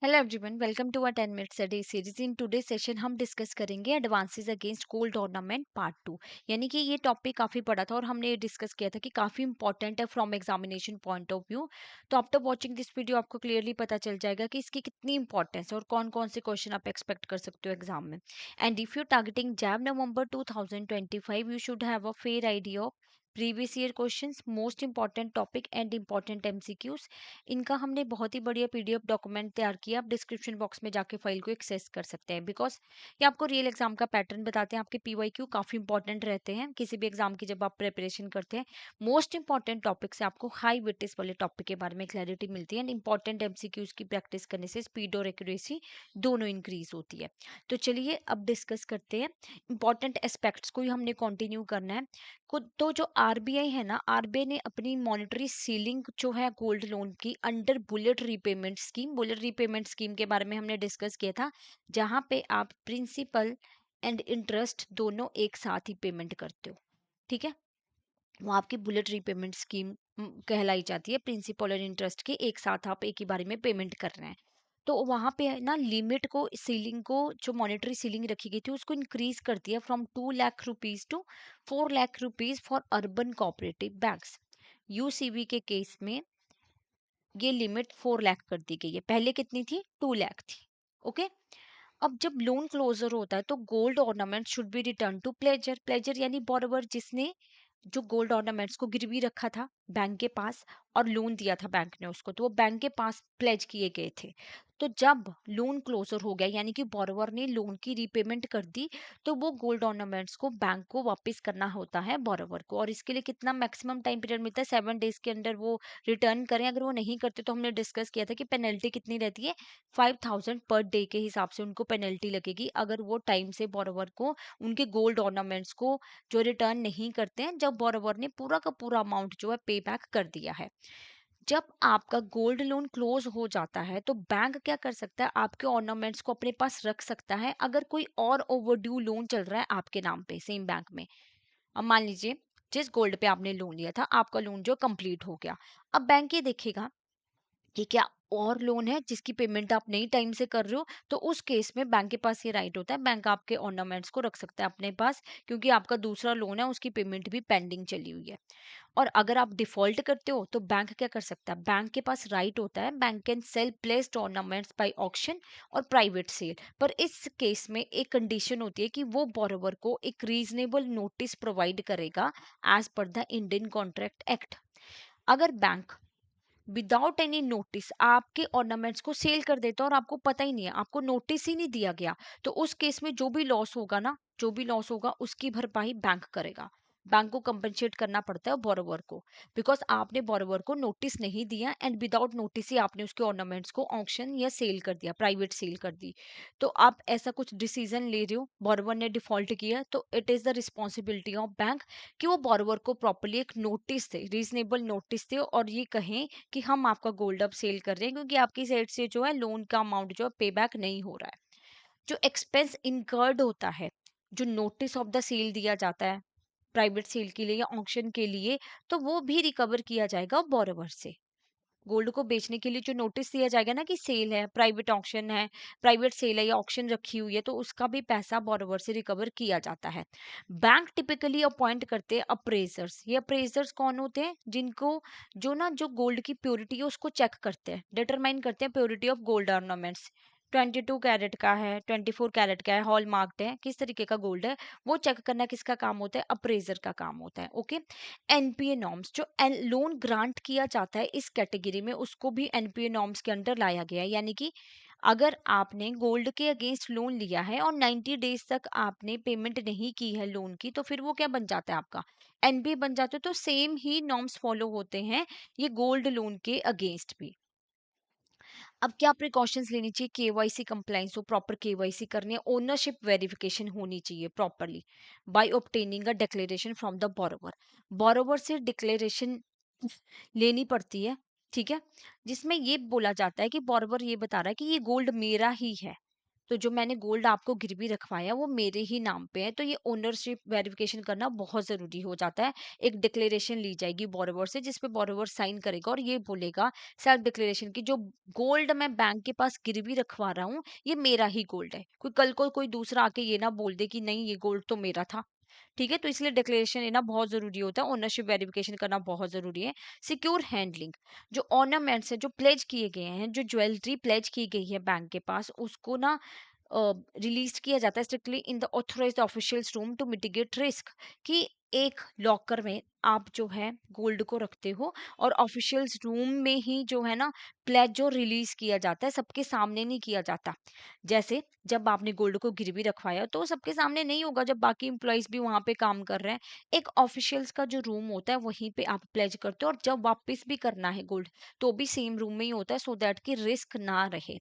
Hello everyone, welcome to our 10 minute study series. In today session हम discuss करेंगे advances against gold ornament part 2। यानी कि ये topic काफ़ी पड़ा था और हमने ये डिस्कस किया था कि काफ़ी इंपॉर्टेंट है from examination point of view. तो आफ्टर वाचिंग दिस वीडियो आपको क्लियरली पता चल जाएगा कि इसकी कितनी इंपॉर्टेंस है और कौन कौन से क्वेश्चन आप एक्सपेक्ट कर सकते हो एग्जाम में। And if you targeting JAIIB November 2025, you should have a fair idea of previous year questions, most important topic and important MCQs. इनका हमने बहुत ही बढ़िया पीडीएफ डॉक्यूमेंट तैयार किया। आप डिस्क्रिप्शन बॉक्स में जाके फाइल को एक्सेस कर सकते हैं, बिकॉज ये आपको रियल एग्जाम का पैटर्न बताते हैं। आपके पीवाईक्यू काफी इंपॉर्टेंट रहते हैं किसी भी एग्जाम की जब आप प्रिपरेशन करते हैं। मोस्ट इंपॉर्टेंट टॉपिक से आपको हाई वेटेज वाले टॉपिक के बारे में क्लैरिटी मिलती है एंड इंपॉर्टेंट एमसीक्यूज की प्रैक्टिस करने से स्पीड और एक्यूरेसी दोनों इंक्रीज होती है। तो चलिए अब डिस्कस करते हैं इंपॉर्टेंट एस्पेक्ट्स को ही हमने कंटिन्यू करना है। तो जो आरबीआई है ना, आरबीआई ने अपनी मॉनेटरी सीलिंग जो है गोल्ड लोन की अंडर बुलेट रीपेमेंट स्कीम के बारे में हमने डिस्कस किया था, जहां पे आप प्रिंसिपल एंड इंटरेस्ट दोनों एक साथ ही पेमेंट करते हो। ठीक है, वो आपकी बुलेट रीपेमेंट स्कीम कहलाई जाती है। प्रिंसिपल और इंटरेस्ट के एक साथ आप एक ही बारे में पेमेंट कर रहे हैं। तो वहां पे है ना, लिमिट को, सीलिंग को, जो मॉनेटरी सीलिंग रखी गई थी उसको इंक्रीज कर दिया from 2 lakh rupees to 4 lakh rupees for urban cooperative banks. UCB के केस में ये लिमिट 4 लाख कर दी गई है। पहले कितनी थी? 2 लाख थी। ओके। अब जब लोन क्लोजर होता है तो gold ornament should be return to pledger. Pledger यानी बोरोवर, जिसने जो गोल्ड ऑर्नामेंट्स को गिरवी रखा था बैंक के पास और लोन दिया था बैंक ने उसको, तो वो बैंक के पास प्लेज किए गए थे। तो जब लोन क्लोजर हो गया यानी कि बोरोवर ने लोन की रीपेमेंट कर दी, तो वो गोल्ड ऑर्नामेंट्स को बैंक को वापस करना होता है बोरोवर को। और इसके लिए कितना मैक्सिमम टाइम पीरियड मिलता है? 7 डेज के अंदर वो रिटर्न करें। अगर वो नहीं करते तो हमने डिस्कस किया था कि पेनल्टी कितनी रहती है, 5000 पर डे के हिसाब से उनको पेनल्टी लगेगी अगर वो टाइम से बोरोवर को उनके गोल्ड ऑर्नामेंट्स को जो रिटर्न नहीं करते हैं, जब बोरोवर ने पूरा का पूरा अमाउंट जो है पे बैक कर दिया है। जब आपका गोल्ड लोन क्लोज हो जाता है तो बैंक क्या कर सकता है? आपके ऑर्नामेंट्स को अपने पास रख सकता है अगर कोई और ओवरड्यू लोन चल रहा है आपके नाम पे सेम बैंक में। अब मान लीजिए जिस गोल्ड पे आपने लोन लिया था, आपका लोन जो कंप्लीट हो गया, अब बैंक ये देखेगा कि क्या और लोन है जिसकी पेमेंट आप नई टाइम से कर रहे हो, तो उस केस में बैंक के पास ये राइट होता है, बैंक आपके ऑर्नामेंट्स को रख सकता है अपने पास, क्योंकि आपका दूसरा लोन है उसकी पेमेंट भी पेंडिंग चली हुई है। और अगर आप डिफॉल्ट करते हो तो बैंक क्या कर सकता है? बैंक के पास राइट होता है, bank can sell placed ornaments by auction और प्राइवेट सेल। पर इस केस में एक कंडीशन होती है कि वो बोरोवर को एक रीजनेबल नोटिस प्रोवाइड करेगा as per the Indian Contract Act. अगर बैंक विदाउट एनी नोटिस आपके ऑर्नामेंट्स को सेल कर देता है और आपको पता ही नहीं है, आपको नोटिस ही नहीं दिया गया, तो उस केस में जो भी लॉस होगा ना, जो भी लॉस होगा उसकी भरपाई बैंक करेगा। बैंक को कंपनसेट करना पड़ता है बोरोवर को, बिकॉज आपने बोरोवर को नोटिस नहीं दिया एंड विदाउट नोटिस ही आपने उसके ऑर्नामेंट्स को ऑक्शन या सेल कर दिया, प्राइवेट सेल कर दी। तो आप ऐसा कुछ डिसीजन ले रहे हो, बोरोवर ने डिफॉल्ट किया, तो it is the responsibility of bank कि वो बोरोवर को प्रॉपरली एक नोटिस दे, रीजनेबल नोटिस दे, और ये कहें कि हम आपका गोल्ड अब सेल कर रहे हैं क्योंकि आपकी साइड से जो है लोन का अमाउंट जो है पे बैक नहीं हो रहा है। जो एक्सपेंस इनकर्ड होता है, जो नोटिस ऑफ द सेल दिया जाता है प्राइवेट सेल के लिए या ऑक्शन के लिए, तो वो भी रिकवर किया जाएगा बोरोवर से। गोल्ड को बेचने के लिए जो नोटिस दिया जाएगा ना कि सेल है, प्राइवेट ऑक्शन है, प्राइवेट सेल है या ऑक्शन रखी हुई है, तो उसका भी पैसा बोरोवर से रिकवर किया जाता है। बैंक टिपिकली अपॉइंट करते हैं अप्रेजर्स। ये अप्रेजर्स कौन होते हैं? जिनको जो गोल्ड की प्योरिटी है उसको चेक करते हैं, डिटरमाइन करते हैं purity of gold ornaments. 22 carat का है, 24 कैरेट का है, हॉल मार्क्ड है, किस तरीके का गोल्ड है, वो चेक करना किसका काम होता है? अप्रेजर का काम होता है। ओके। एनपीए नॉर्म्स, जो लोन ग्रांट किया जाता है इस कैटेगरी में, उसको भी एनपीए नॉर्म्स के अंडर लाया गया है। यानी कि अगर आपने गोल्ड के अगेंस्ट लोन लिया है और 90 डेज तक आपने पेमेंट नहीं की है लोन की, तो फिर वो क्या बन जाता है? आपका एनपीए बन जाता है। तो सेम ही नॉर्म्स फॉलो होते हैं ये गोल्ड लोन के अगेंस्ट भी। अब क्या प्रिकॉशंस लेनी चाहिए? केवाईसी कंप्लाइंस हो, प्रॉपर केवाईसी करनी है, ओनरशिप वेरिफिकेशन होनी चाहिए properly by obtaining a declaration from the borrower. Borrower से डिक्लेरेशन लेनी पड़ती है, ठीक है, जिसमें ये बोला जाता है कि बोरोवर ये बता रहा है कि ये गोल्ड मेरा ही है, तो जो मैंने गोल्ड आपको गिरवी रखवाया वो मेरे ही नाम पे है, तो ये ओनरशिप वेरिफिकेशन करना बहुत ज़रूरी हो जाता है। एक डिक्लेरेशन ली जाएगी बोरोवर से, जिस पे बोरोवर साइन करेगा और ये बोलेगा सेल्फ डिक्लेरेशन की जो गोल्ड मैं बैंक के पास गिरवी रखवा रहा हूँ, ये मेरा ही गोल्ड है। कोई कल को कोई दूसरा आके ये ना बोल दे कि नहीं ये गोल्ड तो मेरा था। ठीक है, तो इसलिए डिक्लेरेशन लेना बहुत जरूरी होता है, ओनरशिप वेरिफिकेशन करना बहुत जरूरी है। सिक्योर हैंडलिंग, जो ऑर्नामेंट्स है जो प्लेज किए गए हैं, जो ज्वेलरी प्लेज की गई है बैंक के पास, उसको ना रिलीज किया जाता है strictly in the authorised officials room to mitigate risk. कि एक लॉकर में आप जो है गोल्ड को रखते हो और ऑफिशियल्स रूम में ही जो है ना प्लेज जो रिलीज किया जाता है, सबके सामने नहीं किया जाता। जैसे जब आपने गोल्ड को गिरवी रखवाया तो सबके सामने नहीं होगा, जब बाकी एम्प्लॉयज भी वहां पे काम कर रहे हैं। एक ऑफिशियल्स का जो रूम होता है वहीं पे आप प्लेज करते हो, और जब वापस भी करना है गोल्ड तो भी सेम रूम में ही होता है, सो दैट कि रिस्क ना रहे।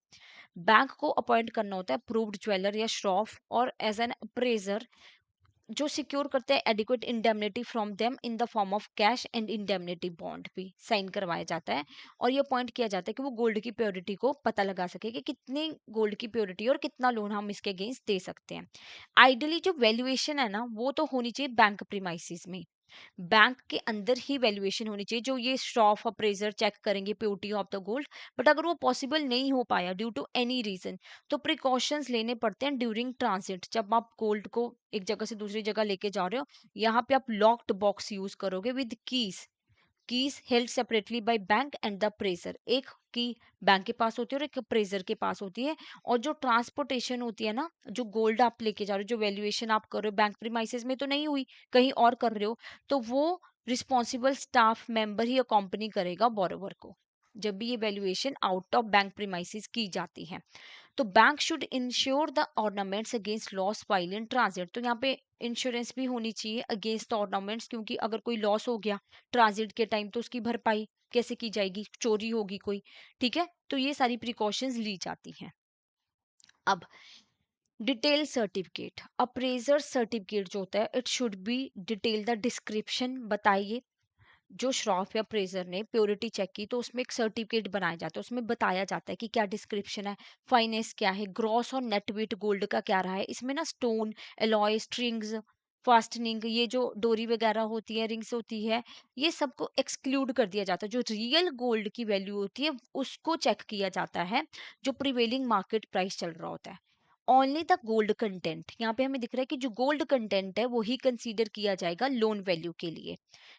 बैंक को अपॉइंट करना होता है अप्रूव्ड ज्वेलर या श्रॉफ और एज एन अप्रेजर, जो सिक्योर करते हैं adequate indemnity from them in the form of cash and indemnity bond भी साइन करवाया जाता है। और ये अपॉइंट किया जाता है कि वो गोल्ड की प्योरिटी को पता लगा सके कि कितनी गोल्ड की प्योरिटी और कितना लोन हम इसके अगेंस्ट दे सकते हैं। आइडियली जो वैल्यूएशन है ना वो तो होनी चाहिए बैंक प्रीमाइसिस में, बैंक के अंदर ही वैल्यूएशन होनी चाहिए, जो ये स्टॉफ अप्रेजर चेक करेंगे purity of the gold. But अगर वो पॉसिबल नहीं हो पाया ड्यू टू एनी रीजन, तो प्रिकॉशंस लेने पड़ते हैं ड्यूरिंग ट्रांजिट। जब आप गोल्ड को एक जगह से दूसरी जगह लेके जा रहे हो, यहाँ पे आप लॉक्ड बॉक्स यूज करोगे with keys. Keys held separately by bank and the appraisal. एक की बैंक के पास होती है और एक अप्रेजर के पास होती है। और जो ट्रांसपोर्टेशन होती है ना, जो गोल्ड आप लेके जा रहे हो, जो वैल्यूएशन आप कर रहे हो बैंक प्रीमाइसेस में तो नहीं हुई, कहीं और कर रहे हो, तो वो रिस्पॉन्सिबल स्टाफ मेंबर ही अकॉम्पनी करेगा बोरोवर को, जब भी ये valuation out of bank premises की जाती है। तो bank should ensure the ornaments against loss while in transit. तो यहाँ पे इंश्योरेंस भी होनी चाहिए अगेंस्ट ऑर्नामेंट्स, क्योंकि अगर कोई लॉस हो गया ट्रांजिट के टाइम तो उसकी भरपाई कैसे की जाएगी, चोरी होगी कोई। ठीक है, तो ये सारी प्रिकॉशंस ली जाती हैं। अब डिटेल सर्टिफिकेट, अप्रेजर सर्टिफिकेट जो होता है it should be detail the description. बताइए, जो श्रॉफ या अप्रेजर ने प्योरिटी चेक की तो उसमें एक सर्टिफिकेट बनाया जाता है, उसमें बताया जाता है कि क्या डिस्क्रिप्शन है, फाइनेंस क्या है, ग्रॉस और नेट वेट गोल्ड का क्या रहा है। इसमें ना स्टोन, एलॉय, स्ट्रिंग्स, फास्टनिंग, ये जो डोरी वगैरह होती है, रिंग्स होती है, ये सबको एक्सक्लूड कर दिया जाता है। जो रियल गोल्ड की वैल्यू होती है उसको चेक किया जाता है, जो प्रिवेलिंग मार्केट प्राइस चल रहा होता है। ओनली द गोल्ड कंटेंट, यहाँ पे हमें दिख रहा है कि जो गोल्ड कंटेंट है वो ही कंसीडर किया जाएगा लोन वैल्यू के लिए।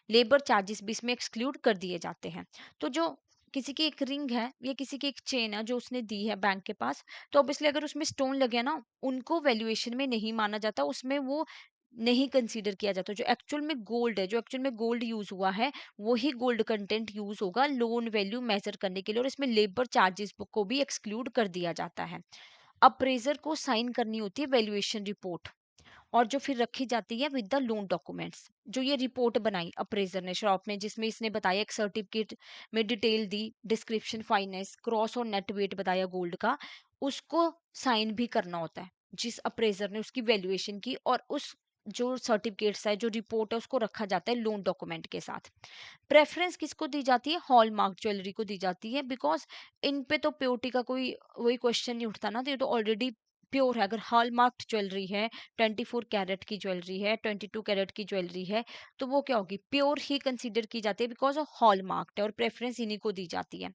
लेबर चार्जेस भी इसमें एक्सक्लूड कर दिए जाते हैं। तो जो किसी की एक रिंग है या किसी की एक चेन है जो उसने दी है बैंक के पास, तो ऑब्वियसली अगर उसमें स्टोन लगे ना, उनको वैल्यूएशन में नहीं माना जाता, उसमें वो नहीं कंसीडर किया जाता। जो एक्चुअल में गोल्ड है, जो एक्चुअल में गोल्ड यूज हुआ है, वही गोल्ड कंटेंट यूज होगा लोन वैल्यू मेजर करने के लिए, और इसमें लेबर चार्जेस को भी एक्सक्लूड कर दिया जाता है। अप्रेजर को साइन करनी होती है वैल्यूएशन रिपोर्ट, और जो फिर रखी जाती है विद द लोन डॉक्यूमेंट्स। जो ये रिपोर्ट बनाई अप्रेजर ने शॉप ने, जिसमें इसने बताया एक सर्टिफिकेट में डिटेल दी, डिस्क्रिप्शन, फाइनेंस, क्रॉस और नेट वेट बताया गोल्ड का, उसको साइन भी करना होता है जिस अप्रेजर ने उसकी वैल्यूएशन की। और उस जो सर्टिफिकेट्स है, जो रिपोर्ट है, उसको रखा जाता है लोन डॉक्यूमेंट के साथ। प्रेफरेंस किसको दी जाती है, हॉलमार्क ज्वेलरी को दी जाती है, बिकॉज इन पे तो प्योरिटी का कोई वही क्वेश्चन नहीं उठता ना, तो ये तो ऑलरेडी प्योर है। अगर हॉलमार्क ज्वेलरी है, 24 कैरेट की ज्वेलरी है, 22 कैरेट की ज्वेलरी है, तो वो क्या होगी, प्योर ही कंसीडर की जाती है, बिकॉज ऑफ हॉलमार्क है, और प्रेफरेंस इन्हीं को दी जाती है।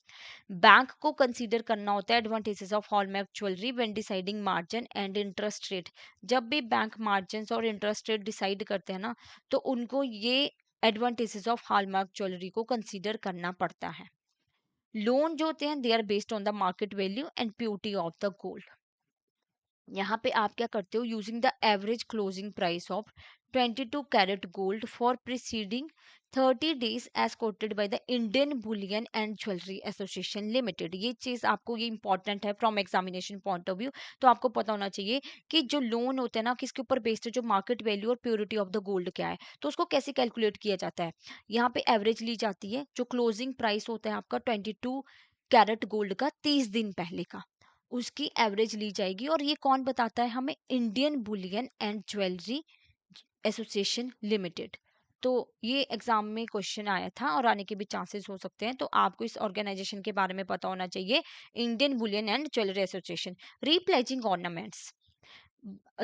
बैंक को कंसीडर करना होता है advantages of hallmark jewellery when deciding margin and interest rate. जब भी बैंक मार्जिन और इंटरेस्ट रेट डिसाइड करते हैं ना, तो उनको ये एडवांटेजेस ऑफ हॉलमार्क ज्वेलरी को कंसीडर करना पड़ता है। लोन जो होते हैं they are based on the market value and purity of the gold. यहाँ पे आप क्या करते हो, using the average closing price of 22 carat gold for preceding 30 days as quoted by the Indian Boolean and jewellery Association Limited. ये चीज आपको, ये इंपॉर्टेंट है from examination point of view, तो आपको पता होना चाहिए कि जो लोन होते हैं ना किसके ऊपर बेस्ड है, जो मार्केट वैल्यू और प्योरिटी ऑफ द गोल्ड क्या है, तो उसको कैसे कैलकुलेट किया जाता है। यहाँ पे एवरेज ली जाती है, जो क्लोजिंग प्राइस होता है आपका 22 कैरेट गोल्ड का 30 दिन पहले का, उसकी एवरेज ली जाएगी। और ये कौन बताता है हमें, Indian Boolean and jewellery Association limited. तो ये एग्जाम में क्वेश्चन आया था और आने के भी चांसेस हो सकते हैं, तो आपको इस ऑर्गेनाइजेशन के बारे में पता होना चाहिए। Indian Boolean and jewellery association. Repledging ornaments,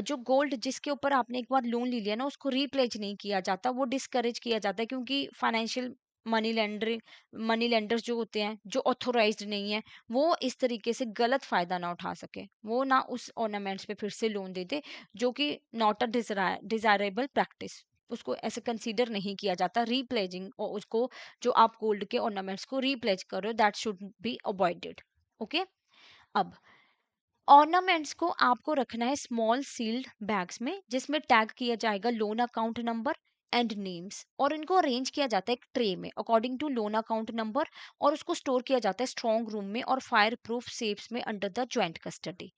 जो गोल्ड जिसके ऊपर आपने एक बार लोन ले लिया ना, उसको रीप्लेज नहीं किया जाता, वो डिस्करेज किया जाता है, क्योंकि फाइनेंशियल मनी लेंडर्स जो होते हैं, जो ऑथोराइज्ड नहीं है, वो इस तरीके से गलत फायदा ना उठा सके, वो ना उस ऑर्नामेंट्स पे फिर से लोन दे दे, जो कि नॉट अ डिजायरेबल प्रैक्टिस, उसको ऐसे कंसीडर नहीं किया जाता रीप्लेजिंग, और उसको जो आप गोल्ड के ऑर्नामेंट्स को रीप्लेज कर रहे हो, that should be avoided. Okay. अब ऑर्नामेंट्स को आपको रखना है स्मॉल सील्ड बैग्स में, जिसमें टैग किया जाएगा loan account number and names, और इनको अरेंज किया जाता है एक ट्रे में according to loan account number, और उसको स्टोर किया जाता है स्ट्रॉन्ग रूम में और फायर प्रूफ सेफ्स में under the joint custody.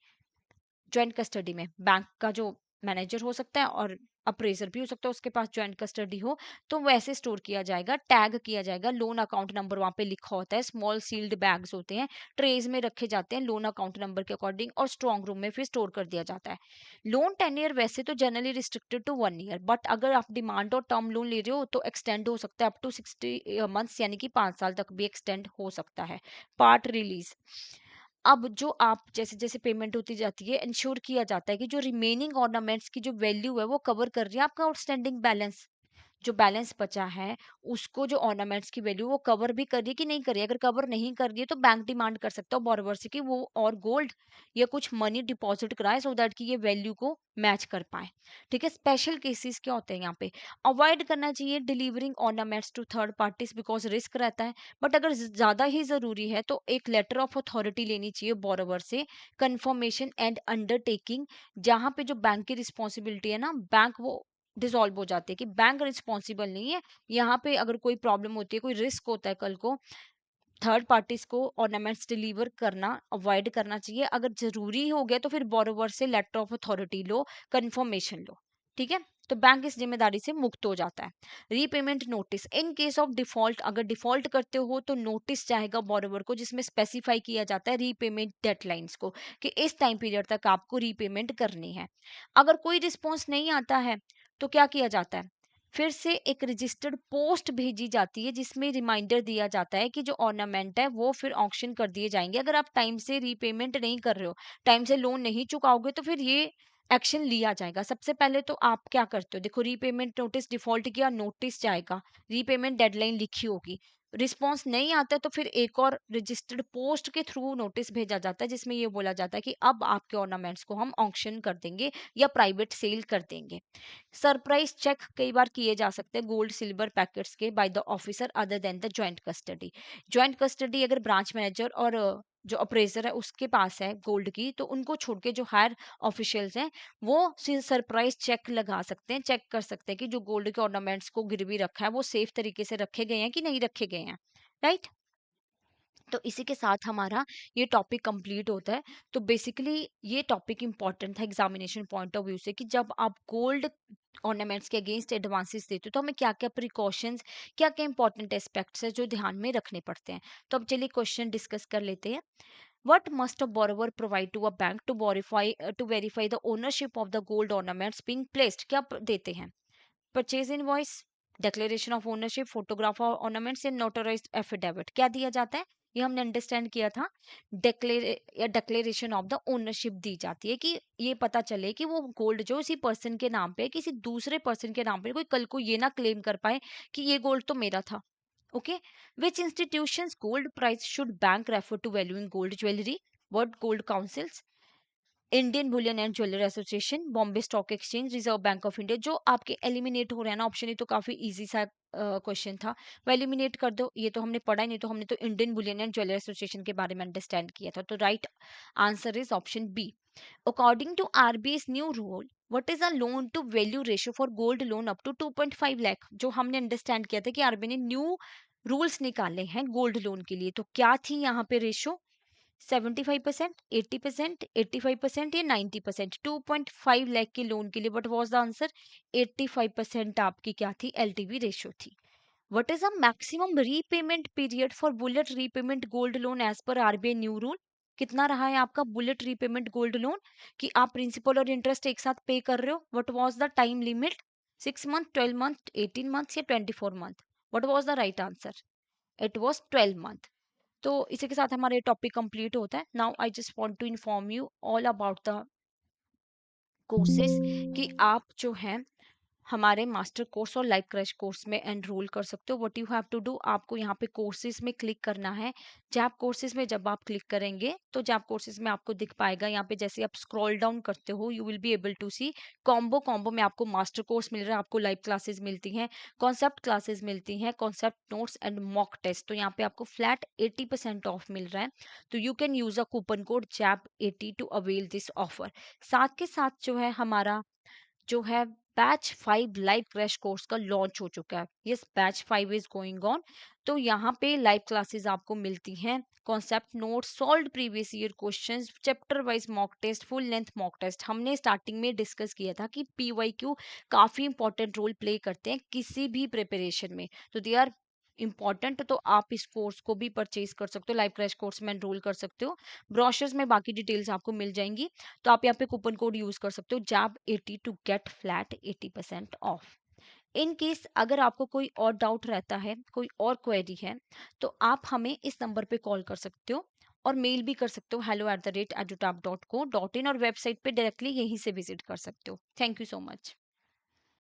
Joint custody में बैंक का जो मैनेजर हो सकता है और अप्रेजर भी हो सकता है, उसके पास ज्वाइंट कस्टडी हो, तो वैसे स्टोर किया जाएगा, टैग किया जाएगा, लोन अकाउंट नंबर वहां पे लिखा होता है, स्मॉल सील्ड बैग्स होते हैं, ट्रेज में रखे जाते हैं लोन अकाउंट नंबर के अकॉर्डिंग, और स्ट्रॉन्ग रूम में फिर स्टोर कर दिया जाता है। लोन टेन्योर वैसे तो generally restricted to 1 year, but अगर आप डिमांड और टर्म लोन ले रहे हो तो एक्सटेंड हो सकता है अप टू 60 मंथ्स, यानी कि 5 साल तक भी एक्सटेंड हो सकता है। पार्ट रिलीज, अब जो आप जैसे जैसे पेमेंट होती जाती है, इंश्योर किया जाता है कि जो रिमेनिंग ऑर्नामेंट्स की जो वैल्यू है वो कवर कर रही है आपका आउटस्टैंडिंग बैलेंस, जो बैलेंस बचा है उसको जो ऑर्नामेंट्स की वैल्यू वो कवर भी कर रही है कि नहीं कर रही है। अगर कवर नहीं कर रही है तो बैंक डिमांड कर सकता है बोरोवर से कि वो और गोल्ड या कुछ मनी डिपॉजिट कराए, सो दैट कि ये वैल्यू को मैच कर पाए। ठीक है। स्पेशल केसेस क्या होते हैं यहाँ पे, अवॉइड करना चाहिए delivering ornaments to third parties, because risk रहता है। बट अगर ज्यादा ही जरूरी है तो एक लेटर ऑफ अथॉरिटी लेनी चाहिए बोरोवर से, कंफर्मेशन एंड अंडरटेकिंग, जहाँ पे जो बैंक की रिस्पॉन्सिबिलिटी है ना, बैंक वो डिसॉल्व हो जाती है कि बैंक रिस्पॉन्सिबल नहीं है। यहाँ पे अगर कोई प्रॉब्लम होती है, कोई रिस्क होता है कल को, थर्ड पार्टीज को ऑर्नामेंट्स डिलीवर करना अवॉइड करना चाहिए। अगर जरूरी हो गया तो फिर बोरोवर से लेटर ऑफ अथॉरिटी लो, कंफर्मेशन लो। ठीक है। तो बैंक इस जिम्मेदारी से मुक्त हो जाता है। Repayment notice, in case of default, अगर डिफॉल्ट करते हो तो नोटिस जाएगा बोरोवर को, जिसमें स्पेसिफाई किया जाता है रीपेमेंट डेडलाइंस को, कि इस टाइम पीरियड तक आपको रीपेमेंट करनी है। अगर कोई रिस्पॉन्स नहीं आता है तो क्या किया जाता है, फिर से एक रजिस्टर्ड पोस्ट भेजी जाती है, जिसमें रिमाइंडर दिया जाता है कि जो ऑर्नामेंट है वो फिर ऑक्शन कर दिए जाएंगे। अगर आप टाइम से रीपेमेंट नहीं कर रहे हो, टाइम से लोन नहीं चुकाओगे, तो फिर ये एक्शन लिया जाएगा। सबसे पहले तो आप क्या करते हो, देखो रीपेमेंट नोटिस डिफॉल्ट किया, नोटिस जाएगा, रीपेमेंट डेडलाइन लिखी होगी, रिस्पॉन्स नहीं आता तो फिर एक और रजिस्टर्ड पोस्ट के थ्रू नोटिस भेजा जाता है, जिसमें ये बोला जाता है कि अब आपके ऑर्नामेंट्स को हम ऑक्शन कर देंगे या प्राइवेट सेल कर देंगे। सरप्राइज चेक कई बार किए जा सकते हैं गोल्ड सिल्वर पैकेट्स के by the officer other than the joint custody. Joint custody अगर ब्रांच मैनेजर और जो अप्रेजर है उसके पास है गोल्ड की, तो उनको छोड़ के जो हायर ऑफिशियल्स हैं वो सरप्राइज चेक लगा सकते हैं, चेक कर सकते हैं कि जो गोल्ड के ऑर्नामेंट्स को गिरवी रखा है वो सेफ तरीके से रखे गए हैं कि नहीं रखे गए हैं। राइट। तो इसी के साथ हमारा ये टॉपिक कंप्लीट होता है। तो बेसिकली ये टॉपिक इंपॉर्टेंट था एग्जामिनेशन पॉइंट ऑफ व्यू से, कि जब आप गोल्ड ऑर्नामेंट्स के अगेंस्ट एडवांसेस देते हो तो हमें क्या क्या प्रिकॉशंस, क्या क्या इंपॉर्टेंट एस्पेक्ट्स है जो ध्यान में रखने पड़ते हैं। तो अब चलिए क्वेश्चन डिस्कस कर लेते हैं। What must a borrower provide to a bank to verify the ownership of the gold ornaments being placed? क्या देते हैं, purchase invoice, declaration of ownership, photograph और ऑर्नामेंट्स एंड नोटराइज्ड एफिडेविट, क्या दिया जाता है, ये हमने अंडरस्टैंड किया था। डिक्लेरेशन ऑफ द ओनरशिप दी जाती है कि ये पता चले कि वो गोल्ड जो इसी पर्सन के नाम पे है, किसी दूसरे पर्सन के नाम पे, कोई कल को ये ना क्लेम कर पाए कि ये गोल्ड तो मेरा था। Okay. Which institutions gold price should bank refer to valuing gold jewellery, World Gold Councils, Indian Boolean and jewellery Association, Bombay Stock Exchange, Reserve Bank of India. जो आपके एलिमिनेट हो रहे हैं ना ऑप्शन, ये तो काफी इजी सा क्वेश्चन था, वो एलिमिनेट कर दो, ये तो हमने पढ़ा ही नहीं, तो हमने तो Indian Boolean and jewellery Association के बारे में अंडरस्टैंड किया था। तो right answer is option B. According to RBI's new rule, what is a loan to value ratio for gold loan up to 2.5 lakh, जो हमने अंडरस्टैंड किया था कि आरबीआई ने न्यू रूल्स निकाले हैं गोल्ड लोन के लिए, तो क्या थी यहाँ पे रेशो, 75%, 80%, 85% या 90%, 2.5 लाख के लोन के लिए बट वॉज द आंसर 85% आपकी क्या थी, एलटीवी रेशियो थी। What is a maximum repayment period for bullet repayment gold loan as per RBI new rule, कितना रहा है आपका बुलेट रीपेमेंट गोल्ड लोन, कि आप प्रिंसिपल और इंटरेस्ट एक साथ पे कर रहे हो, what was the time limit, 6 month, 12 month, 18 months या 24 month? What was the right answer? It was 12 month. तो इसी के साथ हमारा ये टॉपिक कंप्लीट होता है. Now I just want to inform you all about the courses कि आप जो हैं हमारे मास्टर कोर्स और लाइव क्रैश कोर्स में एनरोल कर सकते हो. What you have to do, आपको यहाँ पे कोर्सेज में क्लिक करना है. जैप कोर्सेज में जब आप क्लिक करेंगे तो जैप कोर्सेज में आपको दिख पाएगा यहाँ पे, जैसे आप स्क्रॉल डाउन करते हो you will be able to see combo. Combo में आपको मास्टर कोर्स मिल रहा है, आपको लाइव क्लासेस मिलती हैं, कॉन्सेप्ट क्लासेस मिलती हैं, concept notes and mock test. तो यहाँ पे आपको फ्लैट 80% ऑफ मिल रहा है. तो you can use a coupon code JAP80 to avail this offer. साथ के साथ जो है हमारा जो है बैच 5 लाइव क्रैश कोर्स का लॉन्च हो चुका है. Yes, batch 5 is going on. तो यहाँ पे लाइव क्लासेस आपको मिलती हैं, concept notes, solved previous year questions, chapter wise mock test, full length mock test. हमने स्टार्टिंग में डिस्कस किया था कि PYQ काफी इंपॉर्टेंट रोल प्ले करते हैं किसी भी प्रिपरेशन में. तो दे आर इम्पॉर्टेंट. तो आप इस कोर्स को भी परचेज कर सकते हो, लाइव क्रैश कोर्स में एनरोल कर सकते हो. ब्रोशर्स में बाकी डिटेल्स आपको मिल जाएंगी. तो आप यहाँ पे कूपन कोड यूज कर सकते हो JAP80 to get flat 80% off. In case अगर आपको कोई और डाउट रहता है, कोई और क्वेरी है, तो आप हमें इस नंबर पे कॉल कर सकते हो और मेल भी कर सकते हो hello@edutap.co.in और वेबसाइट पे डायरेक्टली यहीं से विजिट कर सकते हो. Thank you so much.